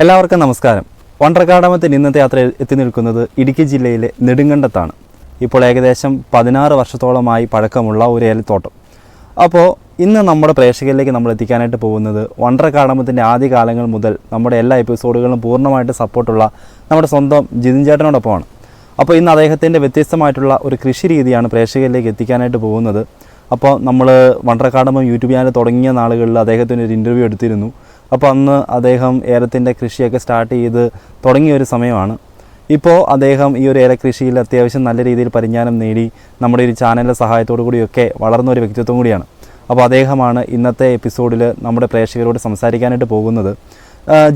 എല്ലാവർക്കും നമസ്കാരം. വണ്ടർകാടമത്തിൽ ഇന്നത്തെ യാത്ര എത്തി നിൽക്കുന്നത് ഇടുക്കി ജില്ലയിലെ നെടുങ്കണ്ടത്താണ്. ഇപ്പോൾ ഏകദേശം 16 വർഷത്തോളമായി പഴക്കമുള്ള ഒരു ഏലത്തോട്ടം. അപ്പോൾ ഇന്ന് നമ്മുടെ പ്രേക്ഷകരിലേക്ക് നമ്മൾ എത്തിക്കാനായിട്ട് പോകുന്നത് വണ്ടർകാടമത്തിൻ്റെ ആദ്യ കാലങ്ങൾ മുതൽ നമ്മുടെ എല്ലാ എപ്പിസോഡുകളും പൂർണ്ണമായിട്ട് സപ്പോർട്ടുള്ള നമ്മുടെ സ്വന്തം ജിതിൻ ചേട്ടനോടൊപ്പമാണ്. അപ്പോൾ ഇന്ന് അദ്ദേഹത്തിൻ്റെ വ്യത്യസ്തമായിട്ടുള്ള ഒരു കൃഷി രീതിയാണ് പ്രേക്ഷകരിലേക്ക് എത്തിക്കാനായിട്ട് പോകുന്നത്. അപ്പോൾ നമ്മൾ വണ്ടർകാടമം യൂട്യൂബ് ചാനൽ തുടങ്ങിയ നാളുകളിൽ അദ്ദേഹത്തിന് ഒരു ഇൻ്റർവ്യൂ എടുത്തിരുന്നു. അപ്പോൾ അന്ന് അദ്ദേഹം ഏലത്തിൻ്റെ കൃഷിയൊക്കെ സ്റ്റാർട്ട് ചെയ്ത് തുടങ്ങിയ ഒരു സമയമാണ്. ഇപ്പോൾ അദ്ദേഹം ഈ ഒരു ഏലക്കൃഷിയിൽ അത്യാവശ്യം നല്ല രീതിയിൽ പരിജ്ഞാനം നേടി നമ്മുടെ ഒരു ചാനലിൻ്റെ സഹായത്തോടു കൂടിയൊക്കെ വളർന്ന ഒരു വ്യക്തിത്വം കൂടിയാണ്. അപ്പോൾ അദ്ദേഹമാണ് ഇന്നത്തെ എപ്പിസോഡിൽ നമ്മുടെ പ്രേക്ഷകരോട് സംസാരിക്കാനായിട്ട് പോകുന്നത്.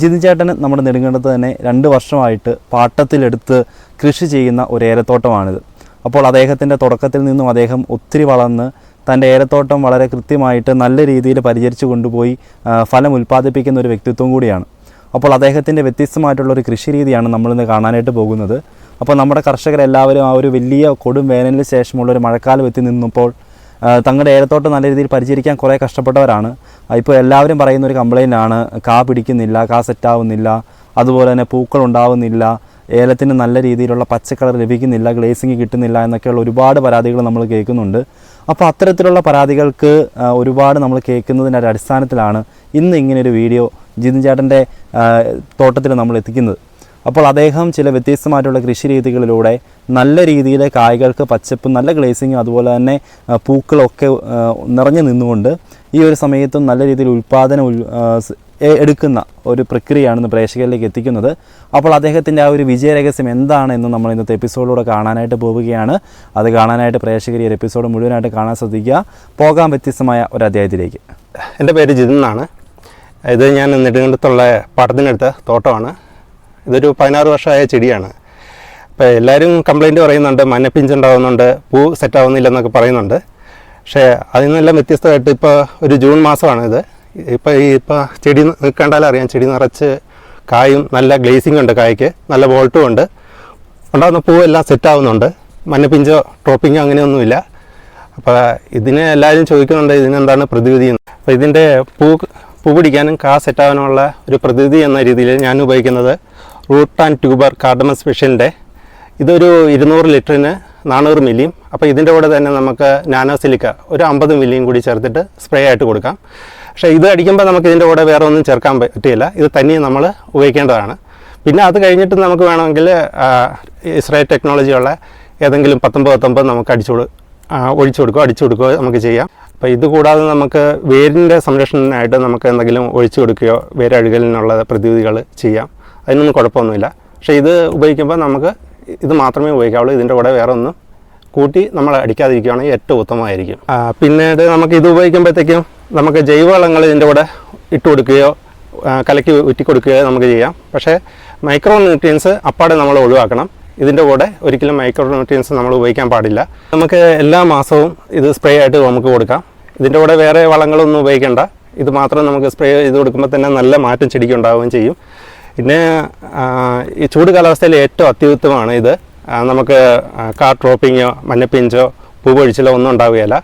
ജിതിൻ ചേട്ടന് നമ്മുടെ നെടുങ്കണ്ടത്ത് തന്നെ 2 വർഷമായിട്ട് പാട്ടത്തിലെടുത്ത് കൃഷി ചെയ്യുന്ന ഒരു ഏലത്തോട്ടമാണിത്. അപ്പോൾ അദ്ദേഹത്തിൻ്റെ തുടക്കത്തിൽ നിന്നും അദ്ദേഹം ഒത്തിരി വളർന്ന് തൻ്റെ ഏലത്തോട്ടം വളരെ കൃത്യമായിട്ട് നല്ല രീതിയിൽ പരിചരിച്ചു കൊണ്ടുപോയി ഫലം ഉൽപ്പാദിപ്പിക്കുന്ന ഒരു വ്യക്തിത്വം കൂടിയാണ്. അപ്പോൾ അദ്ദേഹത്തിൻ്റെ വ്യത്യസ്തമായിട്ടുള്ളൊരു കൃഷി രീതിയാണ് നമ്മളിന്ന് കാണാനായിട്ട് പോകുന്നത്. അപ്പോൾ നമ്മുടെ കർഷകരെല്ലാവരും ആ ഒരു വലിയ കൊടും വേനലിന് ശേഷമുള്ളൊരു മഴക്കാലം എത്തി നിന്നപ്പോൾ തങ്ങളുടെ ഏലത്തോട്ടം നല്ല രീതിയിൽ പരിചരിക്കാൻ കുറേ കഷ്ടപ്പെട്ടവരാണ്. ഇപ്പോൾ എല്ലാവരും പറയുന്ന ഒരു കംപ്ലയിൻ്റാണ്, കാ പിടിക്കുന്നില്ല, കാ സെറ്റാവുന്നില്ല, അതുപോലെ തന്നെ പൂക്കൾ ഉണ്ടാവുന്നില്ല, ഏലത്തിന് നല്ല രീതിയിലുള്ള പച്ചക്കളർ ലഭിക്കുന്നില്ല, ഗ്ലേസിങ് കിട്ടുന്നില്ല എന്നൊക്കെയുള്ള ഒരുപാട് പരാതികൾ നമ്മൾ കേൾക്കുന്നുണ്ട്. അപ്പോൾ അത്തരത്തിലുള്ള പരാതികൾക്ക് ഒരുപാട് നമ്മൾ കേൾക്കുന്നതിൻ്റെ അടിസ്ഥാനത്തിലാണ് ഇന്ന് ഇങ്ങനെയൊരു വീഡിയോ ജിതിൻ ചേട്ടൻ്റെ തോട്ടത്തിൽ നമ്മൾ എത്തിക്കുന്നത്. അപ്പോൾ അദ്ദേഹം ചില വ്യത്യസ്തമായിട്ടുള്ള കൃഷി രീതികളിലൂടെ നല്ല രീതിയിൽ കായ്കൾക്ക് പച്ചപ്പും നല്ല ഗ്ലേസിങ്ങും അതുപോലെ തന്നെ പൂക്കളൊക്കെ നിറഞ്ഞു നിന്നുകൊണ്ട് ഈ ഒരു സമയത്തും നല്ല രീതിയിൽ ഉൽപ്പാദനം എടുക്കുന്ന ഒരു പ്രക്രിയയാണ് പ്രേക്ഷകരിലേക്ക് എത്തിക്കുന്നത്. അപ്പോൾ അദ്ദേഹത്തിൻ്റെ ആ ഒരു വിജയരഹസ്യം എന്താണെന്ന് നമ്മൾ ഇന്നത്തെ എപ്പിസോഡിലൂടെ കാണാനായിട്ട് പോവുകയാണ്. അത് കാണാനായിട്ട് പ്രേക്ഷകർ ഈ ഒരു എപ്പിസോഡ് മുഴുവനായിട്ട് കാണാൻ ശ്രദ്ധിക്കുക. പോകാൻ വ്യത്യസ്തമായ ഒരു അധ്യായത്തിലേക്ക്. എൻ്റെ പേര് ജിതിൻ എന്നാണ്. ഇത് ഞാൻ നെടുങ്കണ്ടത്തുള്ള പാട്ടത്തിനടുത്ത തോട്ടമാണ്. ഇതൊരു 16 വർഷമായ ചെടിയാണ്. അപ്പോൾ എല്ലാവരും കംപ്ലയിൻറ്റ് പറയുന്നുണ്ട്, മഞ്ഞപ്പിഞ്ചുണ്ടാകുന്നുണ്ട്, പൂ സെറ്റാവുന്നില്ലെന്നൊക്കെ പറയുന്നുണ്ട്. പക്ഷേ അതിൽ നിന്നെല്ലാം വ്യത്യസ്തമായിട്ട് ഇപ്പോൾ ഒരു ജൂൺ മാസമാണിത്. ഇപ്പോൾ ചെടി കണ്ടാലറിയാം, ചെടി നിറച്ച് കായും നല്ല ഗ്ലേസിംഗ് ഉണ്ട്, കായ്ക്ക് നല്ല വോൾട്ടും ഉണ്ട്, ഉണ്ടാകുന്ന പൂവെല്ലാം സെറ്റാവുന്നുണ്ട്, മഞ്ഞപ്പിഞ്ചോ ഡ്രോപ്പിങ്ങോ അങ്ങനെയൊന്നുമില്ല. അപ്പോൾ ഇതിന് എല്ലാവരും ചോദിക്കുന്നുണ്ട് ഇതിനെന്താണ് പ്രതിവിധി എന്ന്. അപ്പോൾ ഇതിൻ്റെ പൂ പിടിക്കാനും കാ സെറ്റാവാനുമുള്ള ഒരു പ്രതിവിധി എന്ന രീതിയിൽ ഞാൻ ഉപയോഗിക്കുന്നത് റൂട്ട് ആൻഡ് ട്യൂബർ കാർഡമം സ്പെഷ്യലിൻ്റെ ഇതൊരു 200 ലിറ്ററിന് 400 മില്ലിയും. അപ്പോൾ ഇതിൻ്റെ കൂടെ തന്നെ നമുക്ക് നാനോ സിലിക്ക ഒരു 50 മില്ലിയും കൂടി ചേർത്തിട്ട് സ്പ്രേ ആയിട്ട് കൊടുക്കാം. പക്ഷേ ഇത് അടിക്കുമ്പോൾ നമുക്ക് ഇതിൻ്റെ കൂടെ വേറെ ഒന്നും ചേർക്കാൻ പറ്റില്ല, ഇത് തനിയെ നമ്മൾ ഉപയോഗിക്കേണ്ടതാണ്. പിന്നെ അത് കഴിഞ്ഞിട്ട് നമുക്ക് വേണമെങ്കിൽ ഇസ്രായേൽ ടെക്നോളജിയുള്ള ഏതെങ്കിലും 19 നമുക്ക് ഒഴിച്ചു കൊടുക്കുകയോ നമുക്ക് ചെയ്യാം. അപ്പോൾ ഇത് കൂടാതെ നമുക്ക് വേരിൻ്റെ സംരക്ഷണത്തിനായിട്ട് നമുക്ക് എന്തെങ്കിലും ഒഴിച്ചു കൊടുക്കുകയോ വേര് അഴുകലിനുള്ള പ്രതിവിധികൾ ചെയ്യാം, അതിനൊന്നും കുഴപ്പമൊന്നുമില്ല. പക്ഷേ ഇത് ഉപയോഗിക്കുമ്പോൾ നമുക്ക് ഇത് മാത്രമേ ഉപയോഗിക്കാവുള്ളൂ, ഇതിൻ്റെ കൂടെ വേറെ ഒന്നും കൂട്ടി നമ്മൾ അടിക്കാതിരിക്കുകയാണെങ്കിൽ ഏറ്റവും ഉത്തമമായിരിക്കും. പിന്നീട് നമുക്ക് ഇത് ഉപയോഗിക്കുമ്പോഴത്തേക്കും നമുക്ക് ജൈവവളങ്ങൾ ഇതിൻ്റെ കൂടെ ഇട്ട് കൊടുക്കുകയോ കലക്കി ഊറ്റി കൊടുക്കുകയോ നമുക്ക് ചെയ്യാം. പക്ഷേ മൈക്രോ ന്യൂട്രിയൻസ് അപ്പാടെ നമ്മൾ ഒഴിവാക്കണം. ഇതിൻ്റെ കൂടെ ഒരിക്കലും മൈക്രോ ന്യൂട്രിയൻസ് നമ്മൾ ഉപയോഗിക്കാൻ പാടില്ല. നമുക്ക് എല്ലാ മാസവും ഇത് സ്പ്രേ ആയിട്ട് നമുക്ക് കൊടുക്കാം. ഇതിൻ്റെ കൂടെ വേറെ വളങ്ങളൊന്നും ഉപയോഗിക്കേണ്ട, ഇത് മാത്രം നമുക്ക് സ്പ്രേ ചെയ്ത് കൊടുക്കുമ്പോൾ തന്നെ നല്ല മാറ്റം ചെടിക്ക് ഉണ്ടാവുകയും ചെയ്യും. പിന്നെ ഈ ചൂട് കാലാവസ്ഥയിൽ ഏറ്റവും അത്യുത്തമമാണ് ഇത്. നമുക്ക് കാർ ഡ്രോപ്പിങ്ങോ മഞ്ഞപ്പിഞ്ചോ പൂവൊഴിച്ചിലോ ഒന്നും ഉണ്ടാവുകയില്ല.